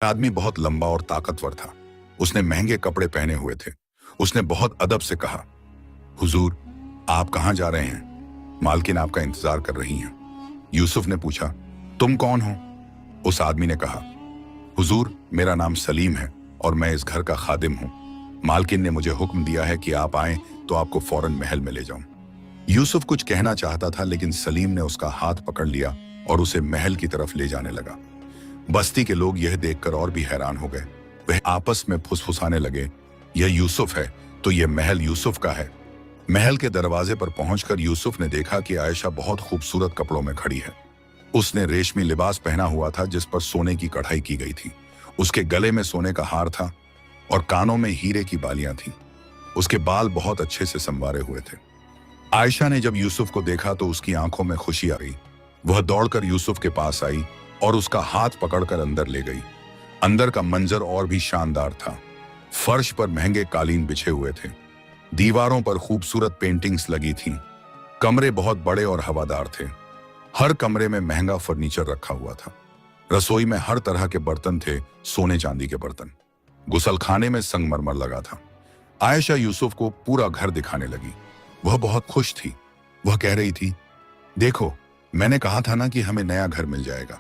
आदमी बहुत लंबा और ताकतवर था। उसने महंगे कपड़े पहने हुए थे। उसने बहुत अदब से कहा, हुजूर, आप कहाँ जा रहे हैं? मालकिन आपका इंतजार कर रही हैं। यूसुफ ने पूछा, तुम कौन हो? उस आदमी ने कहा, हुजूर, मेरा नाम सलीम है और मैं इस घर का खादिम हूँ। मालकिन ने मुझे हुक्म दिया है कि आप आएं तो आपको फौरन महल में ले जाऊं। यूसुफ कुछ कहना चाहता था, लेकिन सलीम ने उसका हाथ पकड़ लिया और उसे महल की तरफ ले जाने लगा। बस्ती के लोग यह देखकर और भी हैरान हो गए। वह आपस में फुसफुसाने लगे, यह यूसुफ है तो यह महल यूसुफ का है। महल के दरवाजे पर पहुंचकर यूसुफ ने देखा कि आयशा बहुत खूबसूरत कपड़ों में खड़ी है। उसने रेशमी लिबास पहना हुआ था जिस पर सोने की कढ़ाई की गई थी। उसके गले में सोने का हार था और कानों में हीरे की बालियां थीं। उसके बाल बहुत अच्छे से संवारे हुए थे। आयशा ने जब यूसुफ को देखा तो उसकी आंखों में खुशी आ गई। वह दौड़कर यूसुफ के पास आई और उसका हाथ पकड़कर अंदर ले गई। अंदर का मंजर और भी शानदार था। फर्श पर महंगे कालीन बिछे हुए थे। दीवारों पर खूबसूरत पेंटिंग्स लगी थीं। कमरे बहुत बड़े और हवादार थे। हर कमरे में महंगा फर्नीचर रखा हुआ था। रसोई में हर तरह के बर्तन थे, सोने चांदी के बर्तन। गुसलखाने में संगमरमर लगा था। आयशा यूसुफ को पूरा घर दिखाने लगी। वह बहुत खुश थी। वह कह रही थी, देखो, मैंने कहा था ना कि हमें नया घर मिल जाएगा।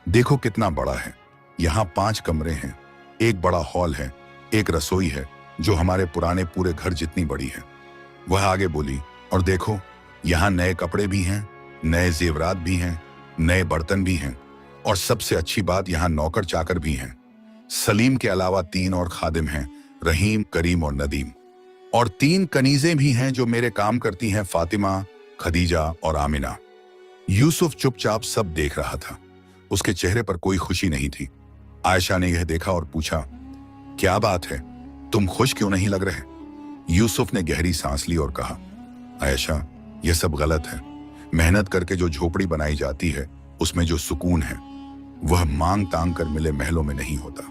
देखो कितना बड़ा है। यहाँ 5 कमरे हैं, एक बड़ा हॉल है, एक रसोई है जो हमारे पुराने पूरे घर जितनी बड़ी है। वह आगे बोली, और देखो, यहाँ नए कपड़े भी हैं, नए जेवरात भी हैं, नए बर्तन भी हैं, और सबसे अच्छी बात, यहाँ नौकर चाकर भी हैं। सलीम के अलावा 3 और खादिम हैं, रहीम, करीम और नदीम। और 3 कनीजें भी हैं जो मेरे काम करती हैं, फातिमा, खदीजा और आमिना। यूसुफ चुपचाप सब देख रहा था। उसके चेहरे पर कोई खुशी नहीं थी। आयशा ने यह देखा और पूछा, क्या बात है, तुम खुश क्यों नहीं लग रहे? यूसुफ ने गहरी सांस ली और कहा, आयशा, यह सब गलत है। मेहनत करके जो झोपड़ी बनाई जाती है उसमें जो सुकून है वह मांग तांग कर मिले महलों में नहीं होता।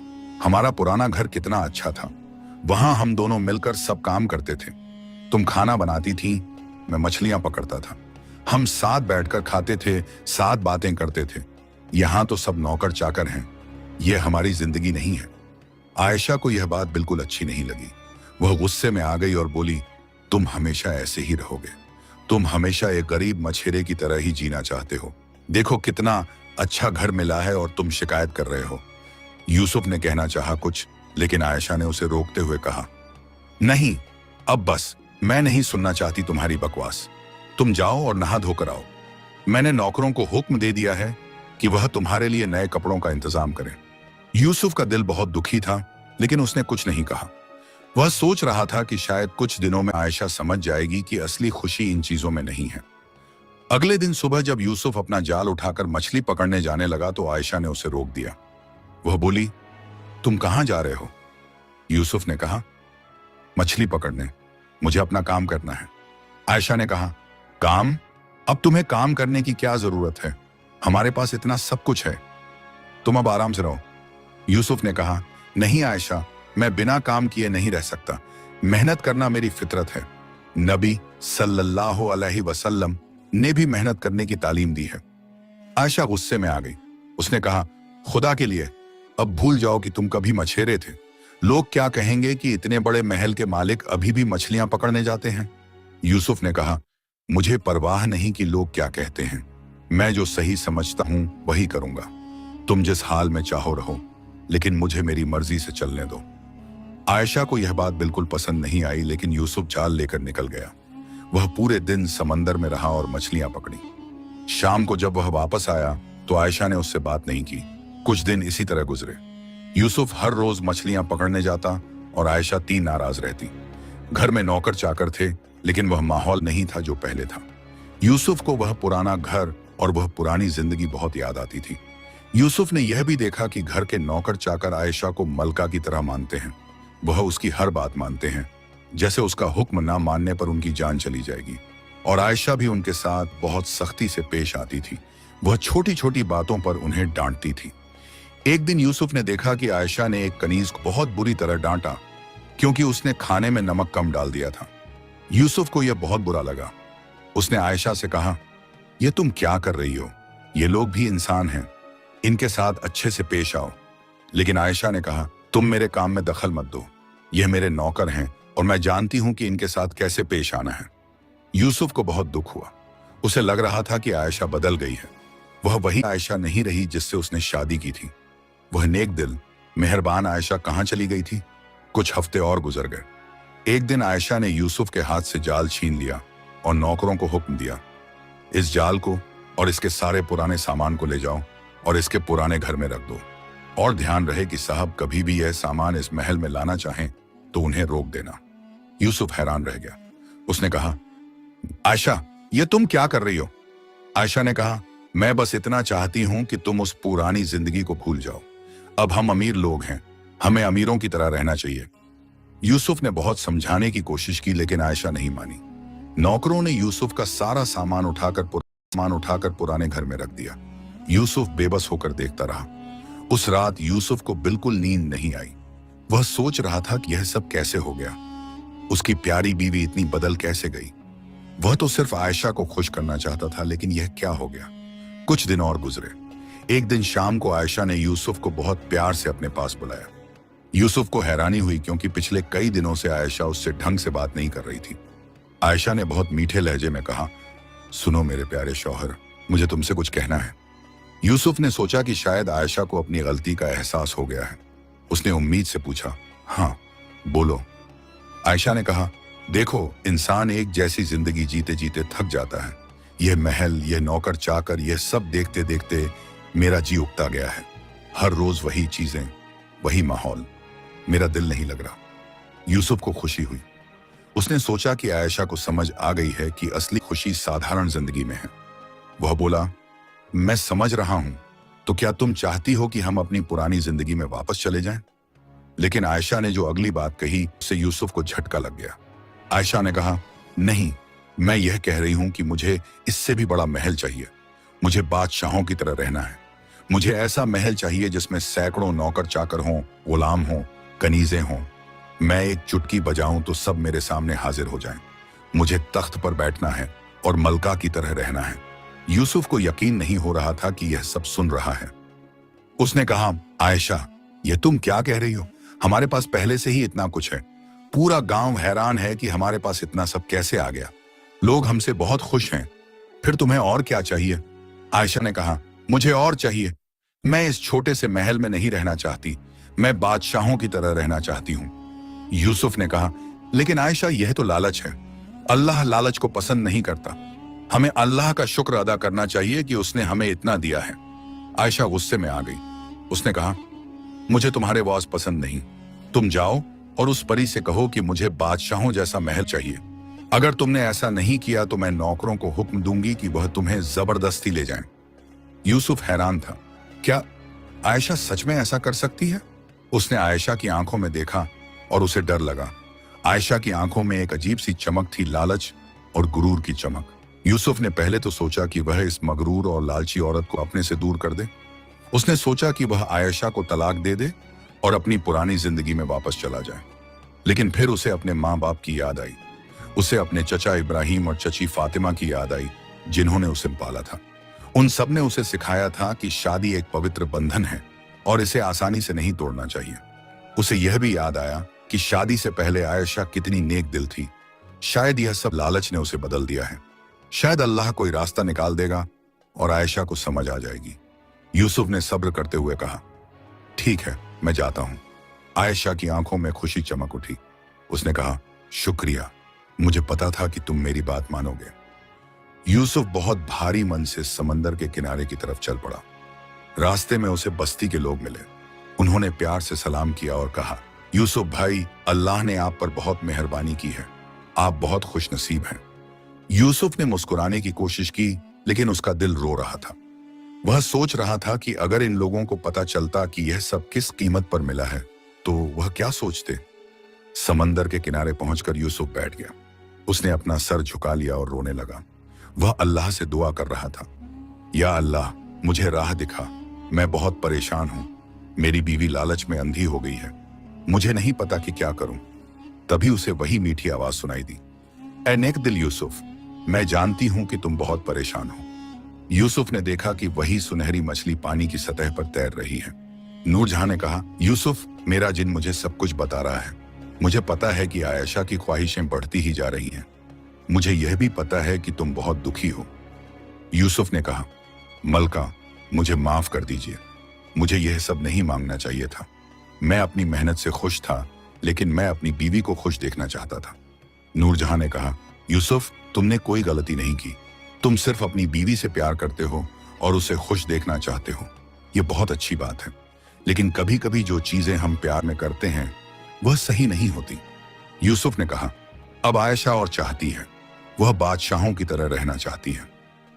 हमारा पुराना घर कितना अच्छा था। वहां हम दोनों मिलकर सब काम करते थे। तुम खाना बनाती थी, मैं मछलियां पकड़ता था। हम साथ बैठकर खाते थे, साथ बातें करते थे। यहां तो सब नौकर चाकर हैं। यह हमारी जिंदगी नहीं है। आयशा को यह बात बिल्कुल अच्छी नहीं लगी। वह गुस्से में आ गई और बोली, तुम हमेशा ऐसे ही रहोगे। तुम हमेशा एक गरीब मछेरे की तरह ही जीना चाहते हो। देखो कितना अच्छा घर मिला है और तुम शिकायत कर रहे हो। यूसुफ ने कहना चाहा कुछ, लेकिन आयशा ने उसे रोकते हुए कहा, नहीं, अब बस, मैं नहीं सुनना चाहती तुम्हारी बकवास। तुम जाओ और नहा धोकर आओ। मैंने नौकरों को हुक्म दे दिया है कि वह तुम्हारे लिए नए कपड़ों का इंतजाम करें। यूसुफ का दिल बहुत दुखी था, लेकिन उसने कुछ नहीं कहा। वह सोच रहा था कि शायद कुछ दिनों में आयशा समझ जाएगी कि असली खुशी इन चीजों में नहीं है। अगले दिन सुबह जब यूसुफ अपना जाल उठाकर मछली पकड़ने जाने लगा तो आयशा ने उसे रोक दिया। वह बोली, तुम कहां जा रहे हो? यूसुफ ने कहा, मछली पकड़ने, मुझे अपना काम करना है। आयशा ने कहा, काम? अब तुम्हें काम करने की क्या जरूरत है? हमारे पास इतना सब कुछ है, तुम अब आराम से रहो। यूसुफ ने कहा, नहीं आयशा, मैं बिना काम किए नहीं रह सकता। मेहनत करना मेरी फितरत है। नबी सल्लल्लाहु अलैहि वसल्लम ने भी मेहनत करने की तालीम दी है। आयशा गुस्से में आ गई। उसने कहा, खुदा के लिए अब भूल जाओ कि तुम कभी मछेरे थे। लोग क्या कहेंगे कि इतने बड़े महल के मालिक अभी भी मछलियां पकड़ने जाते हैं। यूसुफ ने कहा, मुझे परवाह नहीं कि लोग क्या कहते हैं। मैं जो सही समझता हूं वही करूंगा। तुम जिस हाल में चाहो रहो, लेकिन मुझे मेरी मर्जी से चलने दो। आयशा को यह बात बिल्कुल पसंद नहीं आई, लेकिन यूसुफ जाल लेकर निकल गया। वह पूरे दिन समंदर में रहा और मछलियां पकड़ी। शाम को जब वह वापस आया तो आयशा ने उससे बात नहीं की। कुछ दिन इसी तरह गुजरे। यूसुफ हर रोज मछलियां पकड़ने जाता और आयशा 3 नाराज रहती। घर में नौकर चाकर थे, लेकिन वह माहौल नहीं था जो पहले था। यूसुफ को वह पुराना घर और वह पुरानी जिंदगी बहुत याद आती थी। यूसुफ ने यह भी देखा कि घर के नौकर चाकर आयशा को मलका की तरह मानते हैं। वह उसकी हर बात मानते हैं, जैसे उसका हुक्म ना मानने पर उनकी जान चली जाएगी। और आयशा भी उनके साथ बहुत सख्ती से पेश आती थी। वह छोटी छोटी बातों पर उन्हें डांटती थी। एक दिन यूसुफ ने देखा कि आयशा ने एक कनीज को बहुत बुरी तरह डांटा क्योंकि उसने खाने में नमक कम डाल दिया था। यूसुफ को यह बहुत बुरा लगा। उसने आयशा से कहा, यह तुम क्या कर रही हो? ये लोग भी इंसान हैं, इनके साथ अच्छे से पेश आओ। लेकिन आयशा ने कहा, तुम मेरे काम में दखल मत दो, यह मेरे नौकर हैं और मैं जानती हूं कि इनके साथ कैसे पेश आना है। यूसुफ को बहुत दुख हुआ। उसे लग रहा था कि आयशा बदल गई है। वह वही आयशा नहीं रही जिससे उसने शादी की थी। वह नेक दिल, मेहरबान आयशा कहां चली गई थी? कुछ हफ्ते और गुजर गए। एक दिन आयशा ने यूसुफ के हाथ से जाल छीन लिया और नौकरों को हुक्म दिया, इस जाल को और इसके सारे पुराने सामान को ले जाओ और इसके पुराने घर में रख दो, और ध्यान रहे कि साहब कभी भी यह सामान इस महल में लाना चाहें तो उन्हें रोक देना। यूसुफ हैरान रह गया। उसने कहा, आयशा, ये तुम क्या कर रही हो? आयशा ने कहा, मैं बस इतना चाहती हूं कि तुम उस पुरानी जिंदगी को भूल जाओ। अब हम अमीर लोग हैं, हमें अमीरों की तरह रहना चाहिए। यूसुफ ने बहुत समझाने की कोशिश की, लेकिन आयशा नहीं मानी। नौकरों ने यूसुफ का सारा सामान उठाकर पुराने घर में रख दिया। यूसुफ बेबस होकर देखता रहा। उस रात यूसुफ को बिल्कुल नींद नहीं आई। वह सोच रहा था कि यह सब कैसे हो गया। उसकी प्यारी बीवी इतनी बदल कैसे गई? वह तो सिर्फ आयशा को खुश करना चाहता था, लेकिन यह क्या हो गया? कुछ दिन और गुजरे। एक दिन शाम को आयशा ने यूसुफ को बहुत प्यार से अपने पास बुलाया। यूसुफ को हैरानी हुई, क्योंकि पिछले कई दिनों से आयशा उससे ढंग से बात नहीं कर रही थी। आयशा ने बहुत मीठे लहजे में कहा, सुनो मेरे प्यारे शौहर, मुझे तुमसे कुछ कहना है। यूसुफ ने सोचा कि शायद आयशा को अपनी गलती का एहसास हो गया है। उसने उम्मीद से पूछा, हाँ बोलो। आयशा ने कहा, देखो, इंसान एक जैसी जिंदगी जीते जीते थक जाता है। यह महल, यह नौकर चाकर, यह सब देखते देखते मेरा जी उगता गया है। हर रोज वही चीजें, वही माहौल, मेरा दिल नहीं लग रहा। यूसुफ को खुशी हुई। उसने सोचा कि आयशा को समझ आ गई है कि असली खुशी साधारण जिंदगी में है। वह बोला, मैं समझ रहा हूं, तो क्या तुम चाहती हो कि हम अपनी पुरानी जिंदगी में वापस चले जाएं? लेकिन आयशा ने जो अगली बात कही, उससे यूसुफ को झटका लग गया। आयशा ने कहा, नहीं, मैं यह कह रही हूं कि मुझे इससे भी बड़ा महल चाहिए। मुझे बादशाहों की तरह रहना है। मुझे ऐसा महल चाहिए जिसमें सैकड़ों नौकर चाकर हों, गुलाम हों, कनीजें हों। मैं एक चुटकी बजाऊं तो सब मेरे सामने हाजिर हो जाएं। मुझे तख्त पर बैठना है और मलका की तरह रहना है। यूसुफ को यकीन नहीं हो रहा था कि यह सब सुन रहा है। उसने कहा, आयशा, यह तुम क्या कह रही हो? हमारे पास पहले से ही इतना कुछ है। पूरा गांव हैरान है कि हमारे पास इतना सब कैसे आ गया। लोग हमसे बहुत खुश हैं। फिर तुम्हें और क्या चाहिए? आयशा ने कहा, मुझे और चाहिए। मैं इस छोटे से महल में नहीं रहना चाहती। मैं बादशाहों की तरह रहना चाहती हूँ। यूसुफ ने कहा, लेकिन आयशा, यह तो लालच है। अल्लाह लालच को पसंद नहीं करता। हमें अल्लाह का शुक्र अदा करना चाहिए कि उसने हमें इतना दिया है। आयशा गुस्से में आ गई। उसने कहा, मुझे तुम्हारे वाज पसंद नहीं। तुम जाओ और उस परी से कहो कि मुझे बादशाहों जैसा महल चाहिए। अगर तुमने ऐसा नहीं किया तो मैं नौकरों को हुक्म दूंगी कि वह तुम्हें जबरदस्ती ले जाएं। यूसुफ हैरान था। क्या आयशा सच में ऐसा कर सकती है? उसने आयशा की आंखों में देखा और उसे डर लगा। आयशा की आंखों में एक अजीब सी चमक थी, लालच और गुरूर की चमक। यूसुफ ने पहले तो सोचा कि वह इस मगरूर और लालची औरत को अपने से दूर कर दे। उसने सोचा कि वह आयशा को तलाक दे दे और अपनी पुरानी जिंदगी में वापस चला जाए। लेकिन फिर उसे अपने माँ बाप की याद आई। उसे अपने चचा इब्राहिम और चची फातिमा की याद आई, जिन्होंने उसे पाला था। उन सब ने उसे सिखाया था कि शादी एक पवित्र बंधन है और इसे आसानी से नहीं तोड़ना चाहिए। उसे यह भी याद आया कि शादी से पहले आयशा कितनी नेक दिल थी। शायद यह सब लालच ने उसे बदल दिया है। शायद अल्लाह कोई रास्ता निकाल देगा और आयशा को समझ आ जाएगी। यूसुफ ने सब्र करते हुए कहा, ठीक है, मैं जाता हूं। आयशा की आंखों में खुशी चमक उठी। उसने कहा, शुक्रिया, मुझे पता था कि तुम मेरी बात मानोगे। यूसुफ बहुत भारी मन से समंदर के किनारे की तरफ चल पड़ा। रास्ते में उसे बस्ती के लोग मिले। उन्होंने प्यार से सलाम किया और कहा, यूसुफ भाई, अल्लाह ने आप पर बहुत मेहरबानी की है। आप बहुत खुशनसीब हैं। यूसुफ ने मुस्कुराने की कोशिश की, लेकिन उसका दिल रो रहा था। वह सोच रहा था कि अगर इन लोगों को पता चलता कि यह सब किस कीमत पर मिला है तो वह क्या सोचते। समंदर के किनारे पहुंचकर यूसुफ बैठ गया। उसने अपना सर झुका लिया और रोने लगा। वह अल्लाह से दुआ कर रहा था, या अल्लाह, मुझे राह दिखा। मैं बहुत परेशान हूं। मेरी बीवी लालच में अंधी हो गई है। मुझे नहीं पता कि क्या करूं। तभी उसे वही मीठी आवाज सुनाई दी, ऐ नेक दिल यूसुफ, मैं जानती हूं कि तुम बहुत परेशान हो। यूसुफ ने देखा कि वही सुनहरी मछली पानी की सतह पर तैर रही है। नूरजहां ने कहा, यूसुफ, मेरा जिन मुझे सब कुछ बता रहा है। मुझे पता है कि आयशा की ख्वाहिशें बढ़ती ही जा रही हैं। मुझे यह भी पता है कि तुम बहुत दुखी हो। यूसुफ ने कहा, मलका, मुझे माफ कर दीजिए। मुझे यह सब नहीं मांगना चाहिए था। मैं अपनी मेहनत से खुश था, लेकिन मैं अपनी बीवी को खुश देखना चाहता था। नूरजहां ने कहा, यूसुफ, तुमने कोई गलती नहीं की। तुम सिर्फ अपनी बीवी से प्यार करते हो और उसे खुश देखना चाहते हो। यह बहुत अच्छी बात है, लेकिन कभी कभी जो चीजें हम प्यार में करते हैं वह सही नहीं होती। यूसुफ ने कहा, अब आयशा और चाहती है, वह बादशाहों की तरह रहना चाहती है।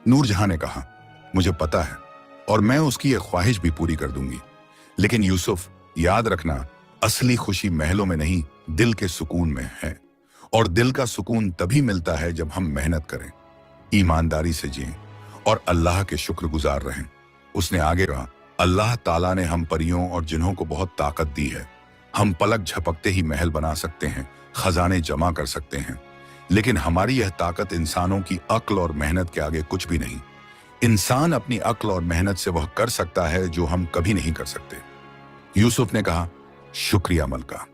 नूरजहां ने कहा, मुझे पता है और मैं उसकी यह ख्वाहिश भी पूरी कर दूंगी। लेकिन यूसुफ, याद रखना, असली खुशी महलों में नहीं, दिल के सुकून में है। और दिल का सुकून तभी मिलता है जब हम मेहनत करें, ईमानदारी से जिएं और अल्लाह के शुक्रगुजार रहें। उसने आगे कहा, अल्लाह ताला ने हम परियों और जिन्हों को बहुत ताकत दी है। हम पलक झपकते ही महल बना सकते हैं, खजाने जमा कर सकते हैं, लेकिन हमारी यह ताकत इंसानों की अक्ल और मेहनत के आगे कुछ भी नहीं। इंसान अपनी अक्ल और मेहनत से वह कर सकता है जो हम कभी नहीं कर सकते। यूसुफ ने कहा, शुक्रिया मलका।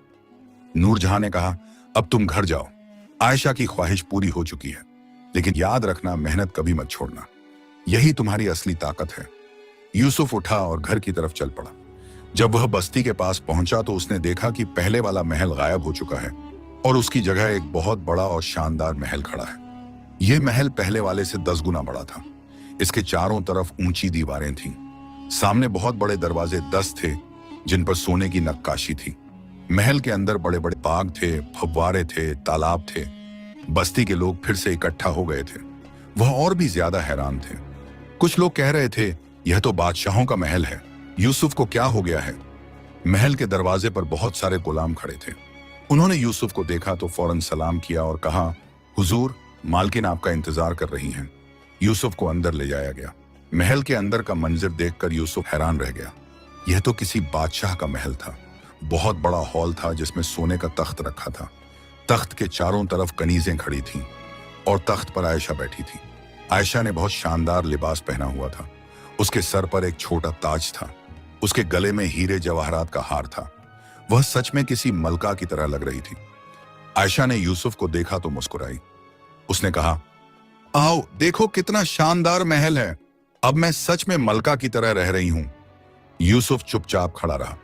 नूरजहां ने कहा, अब तुम घर जाओ। आयशा की ख्वाहिश पूरी हो चुकी है, लेकिन याद रखना, मेहनत कभी मत छोड़ना। यही तुम्हारी असली ताकत है। यूसुफ उठा और घर की तरफ चल पड़ा। जब वह बस्ती के पास पहुंचा तो उसने देखा कि पहले वाला महल गायब हो चुका है और उसकी जगह एक बहुत बड़ा और शानदार महल खड़ा है। यह महल पहले वाले से 10 गुना बड़ा था। इसके चारों तरफ ऊंची दीवारें थीं। सामने बहुत बड़े दरवाजे 10 थे, जिन पर सोने की नक्काशी थी। महल के अंदर बड़े बड़े बाग थे, फव्वारे थे, तालाब थे। बस्ती के लोग फिर से इकट्ठा हो गए थे। वह और भी ज्यादा हैरान थे। कुछ लोग कह रहे थे, यह तो बादशाहों का महल है। यूसुफ को क्या हो गया है? महल के दरवाजे पर बहुत सारे गुलाम खड़े थे। उन्होंने यूसुफ को देखा तो फौरन सलाम किया और कहा, हुजूर, मालकिन आपका इंतजार कर रही हैं। यूसुफ को अंदर ले जाया गया। महल के अंदर का मंजर देखकर यूसुफ हैरान रह गया। यह तो किसी बादशाह का महल था। बहुत बड़ा हॉल था जिसमें सोने का तख्त रखा था। तख्त के चारों तरफ कनीजें खड़ी थीं और तख्त पर आयशा बैठी थी। आयशा ने बहुत शानदार लिबास पहना हुआ था। उसके सर पर एक छोटा ताज था। उसके गले में हीरे जवाहरात का हार था। वह सच में किसी मलका की तरह लग रही थी। आयशा ने यूसुफ को देखा तो मुस्कुराई। उसने कहा, आओ देखो कितना शानदार महल है। अब मैं सच में मलका की तरह रह रही हूं। यूसुफ चुपचाप खड़ा रहा।